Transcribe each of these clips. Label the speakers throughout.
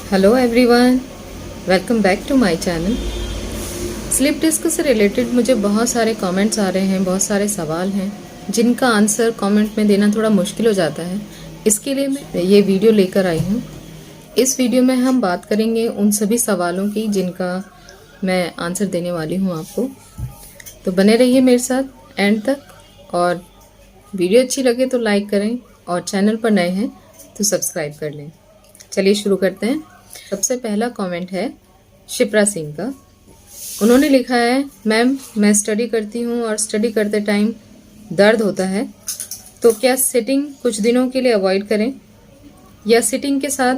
Speaker 1: Hello everyone, welcome back to my channel. Slip disc से related मुझे बहुत सारे कमेंट्स आ रहे हैं, बहुत सारे सवाल हैं जिनका आंसर कमेंट में देना थोड़ा मुश्किल हो जाता है। इसके लिए मैं ये वीडियो लेकर आई हूँ। इस वीडियो में हम बात करेंगे उन सभी सवालों की जिनका मैं आंसर देने वाली हूँ आपको। तो बने रहिए मेरे साथ एंड तक, और वीडियो अच्छी लगे तो लाइक करें और चैनल पर नए हैं तो सब्सक्राइब कर लें। चलिए शुरू करते हैं। सबसे पहला कमेंट है शिप्रा सिंह का। उन्होंने लिखा है, मैम मैं स्टडी करती हूँ और स्टडी करते टाइम दर्द होता है, तो क्या सिटिंग कुछ दिनों के लिए अवॉइड करें या सिटिंग के साथ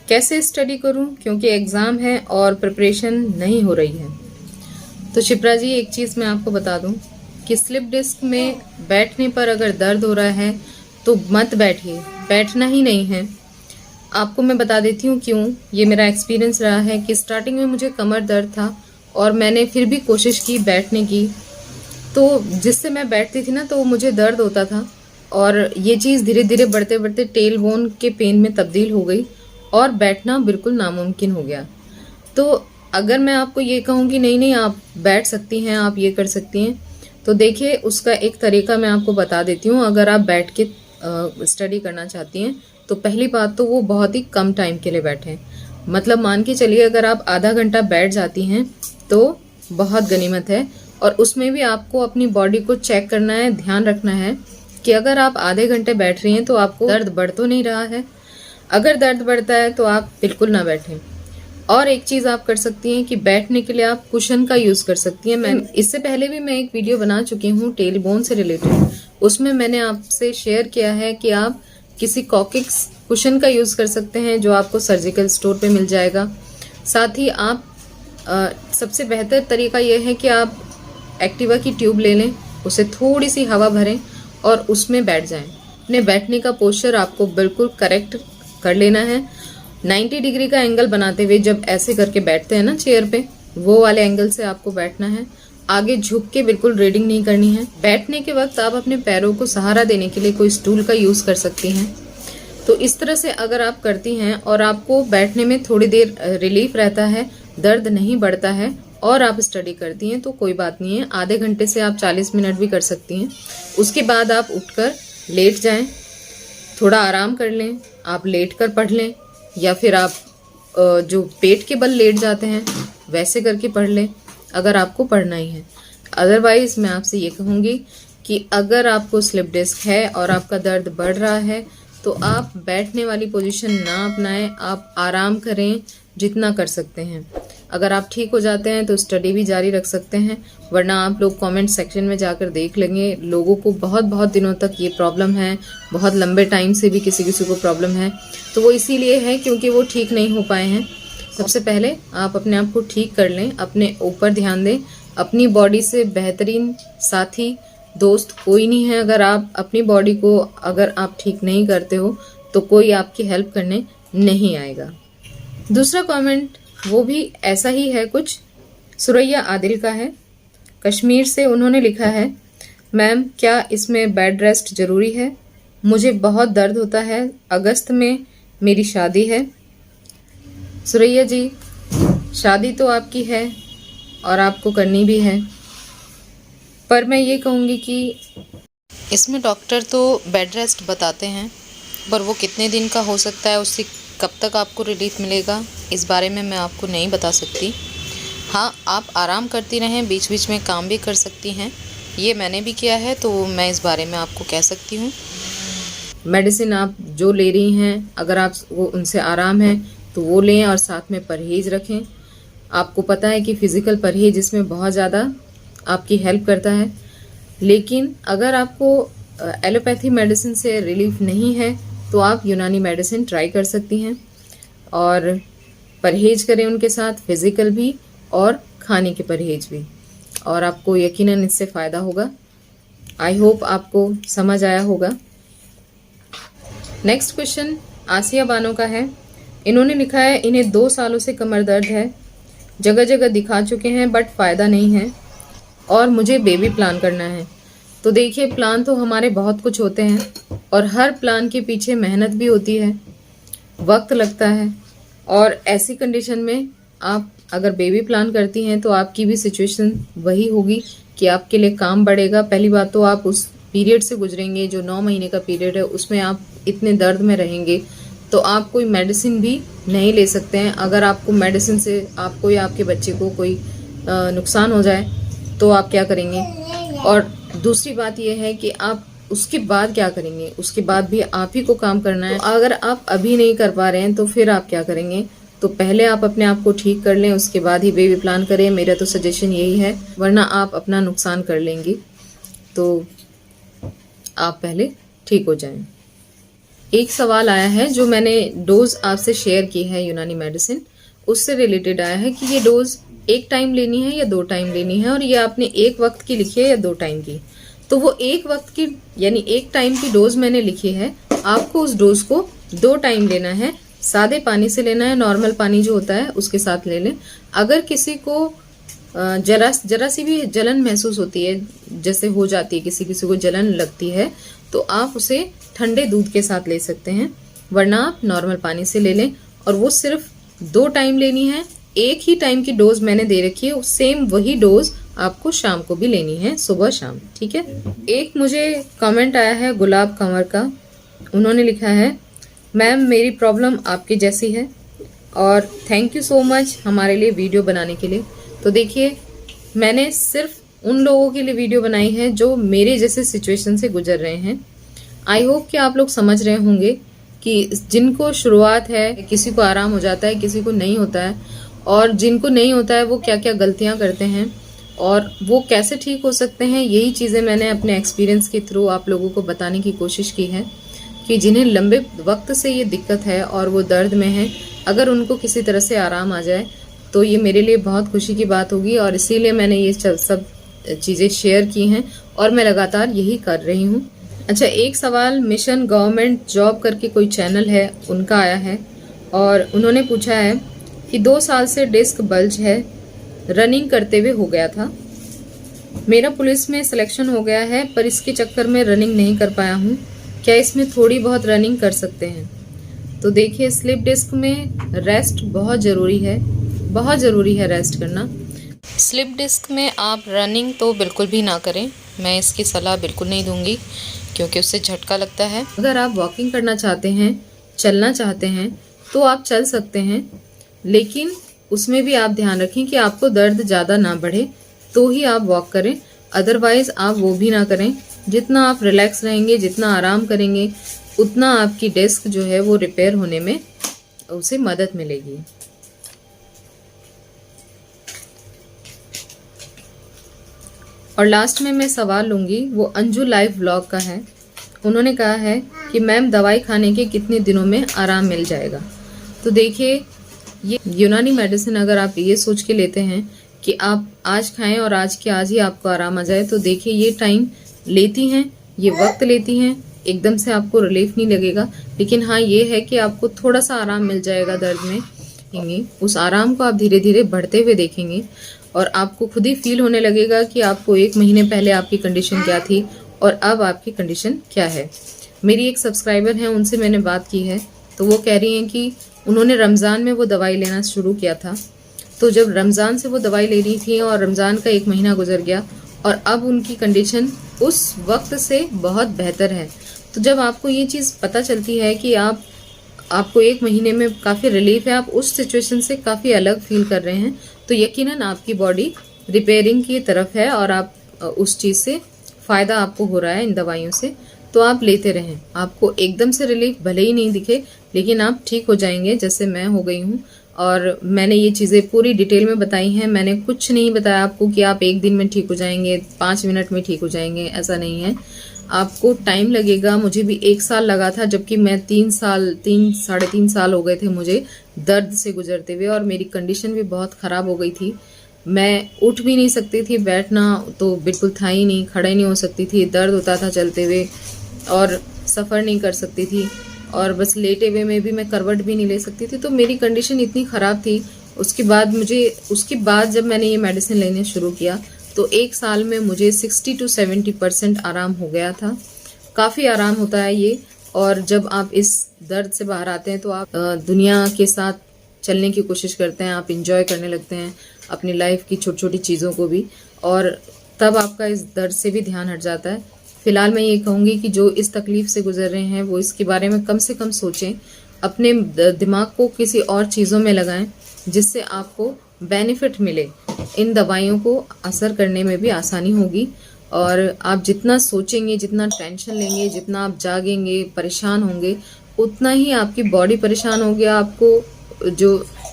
Speaker 1: कैसे स्टडी करूँ, क्योंकि एग्ज़ाम है और प्रिपरेशन नहीं हो रही है। तो शिप्रा जी, एक चीज़ मैं आपको बता दूं कि स्लिप डिस्क में बैठने पर अगर दर्द हो रहा है तो मत बैठिए, बैठना ही नहीं है। आपको मैं बता देती हूँ क्यों। ये मेरा एक्सपीरियंस रहा है कि स्टार्टिंग में मुझे कमर दर्द था और मैंने फिर भी कोशिश की बैठने की, तो जिससे मैं बैठती थी ना तो मुझे दर्द होता था, और ये चीज़ धीरे धीरे बढ़ते बढ़ते टेल बोन के पेन में तब्दील हो गई और बैठना बिल्कुल नामुमकिन हो गया। तो अगर मैं आपको ये कहूँ कि नहीं नहीं आप बैठ सकती हैं, आप ये कर सकती हैं, तो देखिए उसका एक तरीका मैं आपको बता देती हूँ। अगर आप बैठ के स्टडी करना चाहती हैं तो पहली बात तो वो बहुत ही कम टाइम के लिए बैठें। मतलब मान के चलिए अगर आप आधा घंटा बैठ जाती हैं तो बहुत गनीमत है, और उसमें भी आपको अपनी बॉडी को चेक करना है, ध्यान रखना है कि अगर आप आधे घंटे बैठ रही हैं तो आपको दर्द बढ़ तो नहीं रहा है। अगर दर्द बढ़ता है तो आप बिल्कुल ना बैठें। और एक चीज आप कर सकती हैं कि बैठने के लिए आप कुशन का यूज कर सकती हैं। मैं इससे पहले भी मैं एक वीडियो बना चुकी हूँ टेल बोन से रिलेटेड, उसमें मैंने आपसे शेयर किया है कि आप किसी कॉकिक्स कुशन का यूज कर सकते हैं जो आपको सर्जिकल स्टोर पे मिल जाएगा। साथ ही आप सबसे बेहतर तरीका यह है कि आप एक्टिवा की ट्यूब ले लें, उसे थोड़ी सी हवा भरें और उसमें बैठ जाएं। अपने बैठने का पोस्चर आपको बिल्कुल करेक्ट कर लेना है। 90 डिग्री का एंगल बनाते हुए जब ऐसे करके बैठते हैं ना चेयर पे, वो वाले एंगल से आपको बैठना है। आगे झुक के बिल्कुल रीडिंग नहीं करनी है। बैठने के वक्त आप अपने पैरों को सहारा देने के लिए कोई स्टूल का यूज कर सकती हैं। तो इस तरह से अगर आप करती हैं और आपको बैठने में थोड़ी देर रिलीफ रहता है, दर्द नहीं बढ़ता है और आप स्टडी करती हैं तो कोई बात नहीं है। आधे घंटे से आप 40 मिनट भी कर सकती हैं। उसके बाद आप उठकर लेट जाएं, थोड़ा आराम कर लें, आप लेट कर पढ़ लें, या फिर आप जो पेट के बल लेट जाते हैं वैसे करके पढ़ लें अगर आपको पढ़ना ही है। अदरवाइज मैं आपसे ये कहूँगी कि अगर आपको स्लिप डिस्क है और आपका दर्द बढ़ रहा है तो आप बैठने वाली पोजीशन ना अपनाएं, आप आराम करें जितना कर सकते हैं। अगर आप ठीक हो जाते हैं तो स्टडी भी जारी रख सकते हैं, वरना आप लोग कमेंट सेक्शन में जाकर देख लेंगे, लोगों को बहुत बहुत दिनों तक ये प्रॉब्लम है, बहुत लंबे टाइम से भी किसी किसी को प्रॉब्लम है। तो वो इसीलिए है क्योंकि वो ठीक नहीं हो पाए हैं। सबसे पहले आप अपने आप को ठीक कर लें, अपने ऊपर ध्यान दें। अपनी बॉडी से बेहतरीन साथी दोस्त कोई नहीं है। अगर आप अपनी बॉडी को अगर आप ठीक नहीं करते हो तो कोई आपकी हेल्प करने नहीं आएगा। दूसरा कमेंट वो भी ऐसा ही है कुछ, सुरैया आदिल का है, कश्मीर से। उन्होंने लिखा है, मैम क्या इसमें बेड रेस्ट जरूरी है? मुझे बहुत दर्द होता है, अगस्त में मेरी शादी है। सुरैया जी, शादी तो आपकी है और आपको करनी भी है, पर मैं ये कहूँगी कि इसमें डॉक्टर तो बेड रेस्ट बताते हैं, पर वो कितने दिन का हो सकता है, उससे कब तक आपको रिलीफ मिलेगा, इस बारे में मैं आपको नहीं बता सकती। हाँ, आप आराम करती रहें, बीच बीच में काम भी कर सकती हैं। ये मैंने भी किया है तो मैं इस बारे में आपको कह सकती हूँ। मेडिसिन आप जो ले रही हैं, अगर आप वो उनसे आराम है तो वो लें और साथ में परहेज़ रखें। आपको पता है कि फ़िज़िकल परहेज़ इसमें बहुत ज़्यादा आपकी हेल्प करता है, लेकिन अगर आपको एलोपैथी मेडिसिन से रिलीफ नहीं है तो आप यूनानी मेडिसिन ट्राई कर सकती हैं, और परहेज करें उनके साथ, फिज़िकल भी और खाने के परहेज भी, और आपको यकीनन इससे फ़ायदा होगा। आई होप आपको समझ आया होगा। नेक्स्ट क्वेश्चन आसिया बानो का है। इन्होंने लिखा है, इन्हें 2 सालों से कमर दर्द है, जगह जगह दिखा चुके हैं बट फ़ायदा नहीं है, और मुझे बेबी प्लान करना है। तो देखिए, प्लान तो हमारे बहुत कुछ होते हैं और हर प्लान के पीछे मेहनत भी होती है, वक्त लगता है। और ऐसी कंडीशन में आप अगर बेबी प्लान करती हैं तो आपकी भी सिचुएशन वही होगी कि आपके लिए काम बढ़ेगा। पहली बात तो आप उस पीरियड से गुजरेंगे, जो 9 महीने का पीरियड है उसमें आप इतने दर्द में रहेंगे, तो आप कोई मेडिसिन भी नहीं ले सकते हैं। अगर आपको मेडिसिन से आपको या आपके बच्चे को कोई नुकसान हो जाए तो आप क्या करेंगे। और दूसरी बात यह है कि आप उसके बाद क्या करेंगे, उसके बाद भी आप ही को काम करना है। तो अगर आप अभी नहीं कर पा रहे हैं तो फिर आप क्या करेंगे। तो पहले आप अपने आप को ठीक कर लें, उसके बाद ही बेबी प्लान करें। मेरा तो सजेशन यही है, वरना आप अपना नुकसान कर लेंगी। तो आप पहले ठीक हो जाएं। एक सवाल आया है जो मैंने डोज आपसे शेयर की है यूनानी मेडिसिन, उससे रिलेटेड आया है कि ये डोज एक टाइम लेनी है या 2 टाइम लेनी है, और ये आपने एक वक्त की लिखी है या 2 टाइम की। तो वो एक वक्त की यानी एक टाइम की डोज मैंने लिखी है, आपको उस डोज को 2 टाइम लेना है। सादे पानी से लेना है, नॉर्मल पानी जो होता है उसके साथ ले लें। अगर किसी को जरा सी भी जलन महसूस होती है, जैसे हो जाती है किसी किसी को जलन लगती है, तो आप उसे ठंडे दूध के साथ ले सकते हैं, वरना आप नॉर्मल पानी से ले लें। और वो सिर्फ 2 टाइम लेनी है। एक ही टाइम की डोज मैंने दे रखी है, सेम वही डोज आपको शाम को भी लेनी है, सुबह शाम, ठीक है। एक मुझे कमेंट आया है गुलाब कंवर का, उन्होंने लिखा है, मैम मेरी प्रॉब्लम आपकी जैसी है और थैंक यू सो मच हमारे लिए वीडियो बनाने के लिए। तो देखिए, मैंने सिर्फ उन लोगों के लिए वीडियो बनाई है जो मेरे जैसे सिचुएशन से गुजर रहे हैं। आई होप कि आप लोग समझ रहे होंगे कि जिनको शुरुआत है, किसी को आराम हो जाता है, किसी को नहीं होता है, और जिनको नहीं होता है वो क्या क्या गलतियां करते हैं और वो कैसे ठीक हो सकते हैं। यही चीज़ें मैंने अपने एक्सपीरियंस के थ्रू आप लोगों को बताने की कोशिश की है कि जिन्हें लंबे वक्त से ये दिक्कत है और वो दर्द में है, अगर उनको किसी तरह से आराम आ जाए तो ये मेरे लिए बहुत खुशी की बात होगी। और इसीलिए मैंने ये सब चीज़ें शेयर की हैं और मैं लगातार यही कर रही हूँ। अच्छा, एक सवाल मिशन गवर्नमेंट जॉब करके कोई चैनल है उनका आया है, और उन्होंने पूछा है कि 2 साल से डिस्क बल्ज है, रनिंग करते हुए हो गया था। मेरा पुलिस में सिलेक्शन हो गया है, पर इसके चक्कर में रनिंग नहीं कर पाया हूँ। क्या इसमें थोड़ी बहुत रनिंग कर सकते हैं? तो देखिए, स्लिप डिस्क में रेस्ट बहुत ज़रूरी है, बहुत ज़रूरी है रेस्ट करना। स्लिप डिस्क में आप रनिंग तो बिल्कुल भी ना करें, मैं इसकी सलाह बिल्कुल नहीं दूंगी, क्योंकि उससे झटका लगता है। अगर आप वॉकिंग करना चाहते हैं, चलना चाहते हैं, तो आप चल सकते हैं, लेकिन उसमें भी आप ध्यान रखें कि आपको दर्द ज़्यादा ना बढ़े, तो ही आप वॉक करें। अदरवाइज़ आप वो भी ना करें। जितना आप रिलैक्स रहेंगे, जितना आराम करेंगे, उतना आपकी डिस्क जो है वो रिपेयर होने में उसे मदद मिलेगी। और लास्ट में मैं सवाल लूँगी, वो अंजू लाइव व्लॉग का है। उन्होंने कहा है कि मैम दवाई खाने के कितने दिनों में आराम मिल जाएगा। तो देखिए, ये यूनानी मेडिसिन अगर आप ये सोच के लेते हैं कि आप आज खाएं और आज के आज ही आपको आराम आ जाए, तो देखिए ये टाइम लेती हैं, ये वक्त लेती हैं, एकदम से आपको रिलीफ नहीं लगेगा। लेकिन हाँ, ये है कि आपको थोड़ा सा आराम मिल जाएगा दर्द में। उस आराम को आप धीरे धीरे बढ़ते हुए देखेंगे और आपको खुद ही फील होने लगेगा कि आपको 1 महीने पहले आपकी कंडीशन क्या थी और अब आपकी कंडीशन क्या है। मेरी एक सब्सक्राइबर हैं, उनसे मैंने बात की है, तो वो कह रही हैं कि उन्होंने रमज़ान में वो दवाई लेना शुरू किया था। तो जब रमज़ान से वो दवाई ले रही थी और रमज़ान का 1 महीना गुजर गया और अब उनकी कंडीशन उस वक्त से बहुत बेहतर है। तो जब आपको ये चीज़ पता चलती है कि आपको 1 महीने में काफ़ी रिलीफ है, आप उस सिचुएशन से काफ़ी अलग फील कर रहे हैं, तो यकीनन आपकी बॉडी रिपेयरिंग की तरफ है और आप उस चीज़ से फ़ायदा आपको हो रहा है इन दवाइयों से। तो आप लेते रहें। आपको एकदम से रिलीफ भले ही नहीं दिखे, लेकिन आप ठीक हो जाएंगे, जैसे मैं हो गई हूँ। और मैंने ये चीज़ें पूरी डिटेल में बताई हैं। मैंने कुछ नहीं बताया आपको कि आप 1 दिन में ठीक हो जाएंगे, 5 मिनट में ठीक हो जाएंगे, ऐसा नहीं है। आपको टाइम लगेगा। मुझे भी 1 साल लगा था, जबकि मैं 3 साढ़े 3 साल हो गए थे मुझे दर्द से गुजरते हुए, और मेरी कंडीशन भी बहुत ख़राब हो गई थी। मैं उठ भी नहीं सकती थी, बैठना तो बिल्कुल था ही नहीं, खड़े नहीं हो सकती थी, दर्द होता था चलते हुए, और सफ़र नहीं कर सकती थी, और बस लेटे हुए में भी मैं करवट भी नहीं ले सकती थी। तो मेरी कंडीशन इतनी ख़राब थी। उसके बाद जब मैंने ये मेडिसिन लेने शुरू किया, तो 1 साल में मुझे 60 to 70% आराम हो गया था। काफ़ी आराम होता है ये। और जब आप इस दर्द से बाहर आते हैं तो आप दुनिया के साथ चलने की कोशिश करते हैं, आप इंजॉय करने लगते हैं अपनी लाइफ की छोटी छोटी चीज़ों को भी, और तब आपका इस दर्द से भी ध्यान हट जाता है। फिलहाल मैं ये कहूँगी कि जो इस तकलीफ़ से गुजर रहे हैं वो इसके बारे में कम से कम सोचें, अपने दिमाग को किसी और चीज़ों में लगाएं जिससे आपको बेनिफिट मिले। इन दवाइयों को असर करने में भी आसानी होगी, और आप जितना सोचेंगे, जितना टेंशन लेंगे, जितना आप जागेंगे, परेशान होंगे, उतना ही आपकी बॉडी परेशान होगी।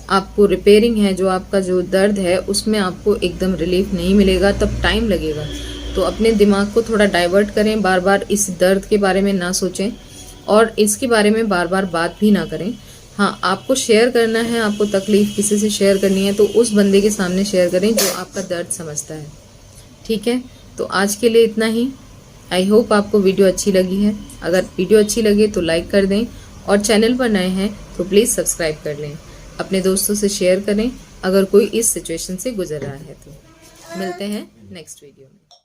Speaker 1: आपको रिपेयरिंग है, जो आपका जो दर्द है उसमें आपको एकदम रिलीफ नहीं मिलेगा, तब टाइम लगेगा। तो अपने दिमाग को थोड़ा डाइवर्ट करें, बार बार इस दर्द के बारे में ना सोचें और इसके बारे में बार बार बात भी ना करें। हाँ, आपको शेयर करना है, आपको तकलीफ़ किसी से शेयर करनी है तो उस बंदे के सामने शेयर करें जो आपका दर्द समझता है। ठीक है, तो आज के लिए इतना ही। आई होप आपको वीडियो अच्छी लगी है। अगर वीडियो अच्छी लगे तो लाइक कर दें, और चैनल पर नए हैं तो प्लीज़ सब्सक्राइब कर लें। अपने दोस्तों से शेयर करें अगर कोई इस सिचुएशन से गुजर रहा है तो। मिलते हैं नेक्स्ट वीडियो में।